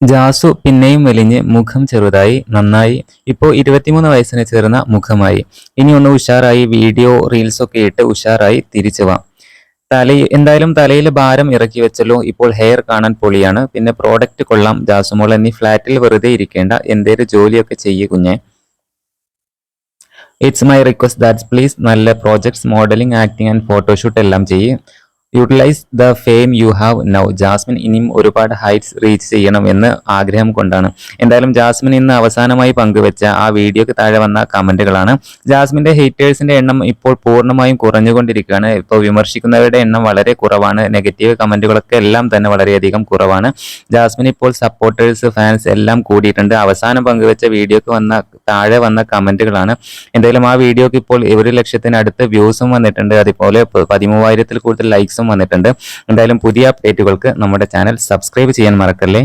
ജാസു പിന്നെയും വലിഞ്ഞ് മുഖം ചെറുതായി നന്നായി. ഇപ്പോൾ 23 വയസ്സിന് ചേർന്ന മുഖമായി. ഇനി ഒന്ന് ഉഷാറായി വീഡിയോ റീൽസൊക്കെ ഇട്ട് ഉഷാറായി തിരിച്ചു വാ. എന്തായാലും തലയിൽ ഭാരം ഇറക്കി വെച്ചല്ലോ. ഇപ്പോൾ ഹെയർ കാണാൻ പൊളിയാണ്. പിന്നെ പ്രോഡക്റ്റ് കൊള്ളാം ജാസുമോൾ. നീ ഫ്ലാറ്റിൽ വെറുതെ ഇരിക്കേണ്ട, എന്തേലും ജോലിയൊക്കെ ചെയ്യ് കുഞ്ഞെ. It's my request that's please. നല്ല projects, modelling, acting and photoshoot എല്ലാം ചെയ്യ്. Utilise the fame you have now. Jasmine ഇനിയും ഒരുപാട് ഹൈറ്റ്സ് റീച്ച് ചെയ്യണം എന്ന് ആഗ്രഹം കൊണ്ടാണ്. എന്തായാലും ജാസ്മിൻ ഇന്ന് അവസാനമായി പങ്കുവെച്ച ആ വീഡിയോക്ക് താഴെ വന്ന കമന്റുകളാണ്. ജാസ്മിന്റെ ഹേറ്റേഴ്സിന്റെ എണ്ണം ഇപ്പോൾ പൂർണ്ണമായും കുറഞ്ഞുകൊണ്ടിരിക്കുകയാണ്. ഇപ്പോൾ വിമർശിക്കുന്നവരുടെ എണ്ണം വളരെ കുറവാണ്. നെഗറ്റീവ് കമന്റുകളൊക്കെ എല്ലാം തന്നെ വളരെയധികം കുറവാണ്. ജാസ്മിൻ ഇപ്പോൾ സപ്പോർട്ടേഴ്സ്, ഫാൻസ് എല്ലാം കൂടിയിട്ടുണ്ട്. അവസാനം പങ്കുവെച്ച വീഡിയോക്ക് താഴെ വന്ന കമന്റുകളാണ്. എന്തായാലും ആ വീഡിയോക്ക് ഇപ്പോൾ 1,00,000 അടുത്ത് വ്യൂസും വന്നിട്ടുണ്ട്. അതുപോലെ 13,000-ൽ കൂടുതൽ ലൈക്സും വന്നിട്ടുണ്ട്. എന്തായാലും പുതിയ അപ്ഡേറ്റുകൾക്ക് നമ്മുടെ ചാനൽ സബ്സ്ക്രൈബ് ചെയ്യാൻ മറക്കല്ലേ.